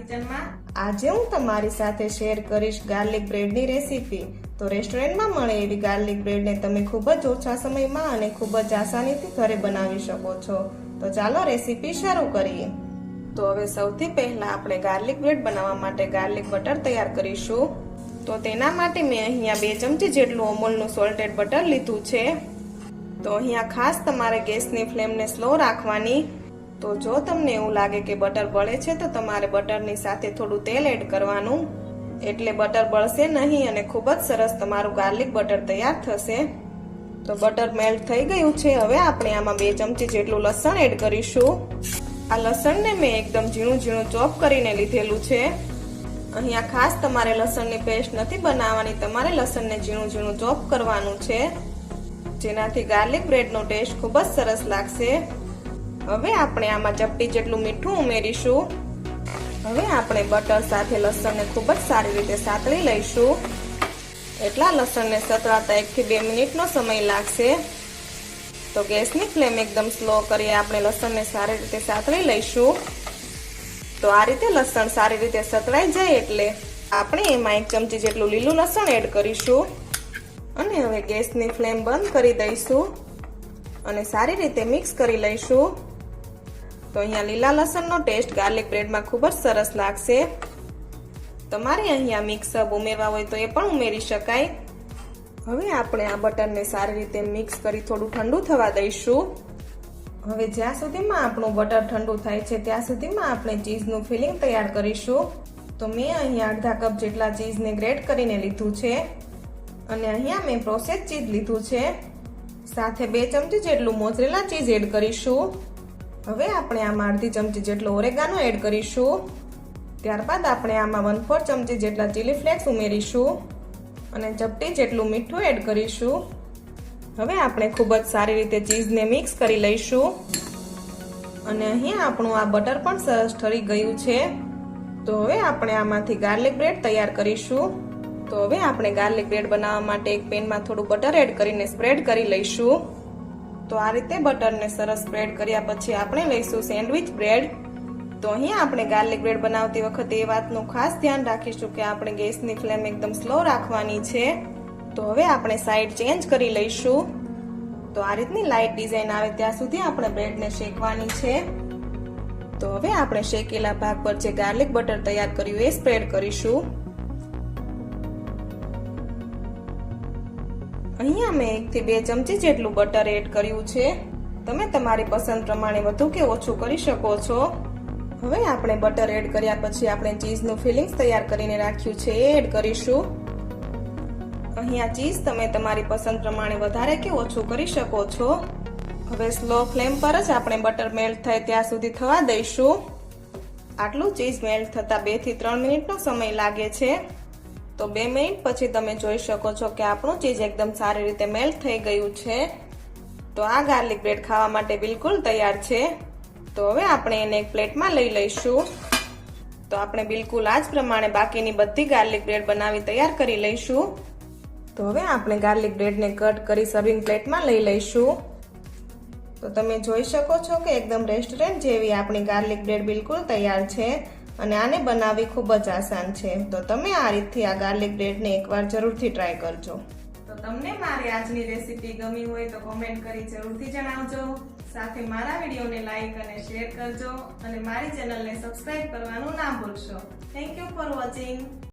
કિચનમાં આજે હું તમારી સાથે શેર કરીશ ગાર્લિક બ્રેડની રેસીપી। તો રેસ્ટોરન્ટમાં મળે એવી ગાર્લિક બ્રેડને તમે ખૂબ જ ઓછા સમયમાં અને ખૂબ જ આસાનીથી ઘરે બનાવી શકો છો। તો ચાલો રેસીપી શરૂ કરીએ। તો હવે સૌથી પહેલા આપણે ગાર્લિક બ્રેડ બનાવવા માટે ગાર્લિક બટર તૈયાર કરીશું। તો તેના માટે મેં અહીંયા 2 ચમચી જેટલું અમૂલનું સોલ્ટેડ બટર લીધું છે। તો અહીંયા ખાસ તમારે ગેસની ફ્લેમને સ્લો રાખવાની। તો જો તમને એવું લાગે કે બટર બળે છે તો તમારે બટરની સાથે થોડું તેલ એડ કરવાનું, એટલે બટર બળશે નહીં અને ખૂબ જ સરસ તમારું ગાર્લિક બટર તૈયાર થશે। તો બટર મેલ્ટ થઈ ગયું છે। હવે આપણે આમાં 2 ચમચી જેટલું લસણ એડ કરીશું। આ લસણને મેં એકદમ ઝીણું ઝીણું ચોપ કરીને લીધેલું છે। અહીંયા ખાસ તમારે લસણની પેસ્ટ નથી બનાવવાની, તમારે લસણને ઝીણું ઝીણું ચોપ કરવાનું છે, જેનાથી ગાર્લિક બ્રેડનો ટેસ્ટ ખૂબ જ સરસ લાગશે। હવે આપણે આમાં ચપટી જેટલું મીઠું ઉમેરીશું। હવે આપણે બટર સાથે લસણને ખૂબ જ સારી રીતે સાતળી લઈશું। એટલા લસણને સતળાતા 1 થી 2 મિનિટનો સમય લાગશે। તો ગેસની ફ્લેમ એકદમ સ્લો કરી આપણે લસણને સારી રીતે સાતળી લઈશું। તો આ રીતે લસણ સારી રીતે સતળાઈ જાય એટલે આપણે એમાં 1 ચમચી જેટલું લીલું લસણ એડ કરીશું અને હવે ગેસની ફ્લેમ બંધ કરી દઈશું અને સારી રીતે મિક્સ કરી લઈશું। તો અહીંયા લીલા લસણનો ટેસ્ટ ગાર્લિક બ્રેડમાં ખૂબ જ સરસ લાગશે। તમારે અહીંયા મિક્સઅપ ઉમેરવા હોય તો એ પણ ઉમેરી શકાય। હવે આપણે આ બટરને સારી રીતે મિક્સ કરી થોડું ઠંડુ થવા દઈશું। હવે જ્યાં સુધીમાં આપણું બટર ઠંડુ થાય છે ત્યાં સુધીમાં આપણે ચીઝનું ફિલિંગ તૈયાર કરીશું। તો મેં અહીંયા અડધા કપ જેટલા ચીઝને ગ્રેટ કરીને લીધું છે અને અહીંયા મેં પ્રોસેસ ચીઝ લીધું છે, સાથે 2 ચમચી જેટલું મોઝરેલા ચીઝ એડ કરીશું। હવે આપણે આમાં અડધી ચમચી જેટલો ઓરેગાનો એડ કરીશું। ત્યારબાદ આપણે આમાં 1/4 ચમચી જેટલા ચીલી ફ્લેક્સ ઉમેરીશું અને ચપટી જેટલું મીઠું એડ કરીશું। હવે આપણે ખૂબ જ સારી રીતે ચીઝને મિક્સ કરી લઈશું અને અહીંયા આપણું આ બટર પણ સરસ ઠરી ગયું છે। તો હવે આપણે આમાંથી ગાર્લિક બ્રેડ તૈયાર કરીશું। તો હવે આપણે ગાર્લિક બ્રેડ બનાવવા માટે એક પેનમાં થોડું બટર એડ કરીને સ્પ્રેડ કરી લઈશું। તો આ રીતે બટરને સરસ સ્પ્રેડ કર્યા પછી આપણે લઈશું સેન્ડવિચ બ્રેડ। તો અહીંયા આપણે ગાર્લિક બ્રેડ બનાવતી વખતે એ વાતનું ખાસ ધ્યાન રાખીશું કે આપણે ગેસની ફ્લેમ એકદમ સ્લો રાખવાની છે। તો હવે આપણે સાઈડ ચેન્જ કરી લઈશું। તો આ રીતની લાઇટ ડિઝાઇન આવે ત્યાં સુધી આપણે બ્રેડને શેકવાની છે। તો હવે આપણે શેકેલા ભાગ પર જે ગાર્લિક બટર તૈયાર કર્યું એ સ્પ્રેડ કરીશું। અહીંયા મેં 1 થી 2 ચમચી જેટલું બટર એડ કર્યું છે। તમે તમારી પસંદ પ્રમાણે વધુ કે ઓછું કરી શકો છો। હવે આપણે બટર એડ કર્યા પછી આપણે ચીઝનું ફિલિંગ્સ તૈયાર કરીને રાખ્યું છે એ એડ કરીશું। અહીંયા ચીઝ તમે તમારી પસંદ પ્રમાણે વધારે કે ઓછું કરી શકો છો। હવે સ્લો ફ્લેમ પર જ આપણે બટર મેલ્ટ થાય ત્યાં સુધી થવા દઈશું। આટલું ચીઝ મેલ્ટ થતા 2 થી 3 મિનિટનો સમય લાગે છે। તો 2 મિનિટ પછી તમે જોઈ શકો છો કે આપણું ચીઝ એકદમ સારી રીતે મેલ્ટ થઈ ગયું છે। તો આ ગાર્લિક બ્રેડ ખાવા માટે બિલકુલ તૈયાર છે। તો હવે આપણે એને એક પ્લેટમાં લઈ લઈશું। તો આપણે બિલકુલ આ જ પ્રમાણે બાકીની બધી ગાર્લિક બ્રેડ બનાવી તૈયાર કરી લઈશું। તો હવે આપણે ગાર્લિક બ્રેડને કટ કરી સર્વિંગ પ્લેટમાં લઈ લઈશું। તો તમે જોઈ શકો છો કે એકદમ રેસ્ટોરન્ટ જેવી આપણી ગાર્લિક બ્રેડ બિલકુલ તૈયાર છે અને આને બનાવવી ખૂબ જ આસાન છે। તો તમે આ રીતથી આ ગાર્લિક બ્રેડને એકવાર જરૂરથી ટ્રાય કરજો। તો તમને મારી આજની રેસીપી ગમી હોય તો કોમેન્ટ કરી જરૂરથી જણાવજો, સાથે મારા વિડીયોને લાઈક અને શેર કરજો અને મારી ચેનલને સબસ્ક્રાઇબ કરવાનું ના ભૂલશો। Thank you for watching.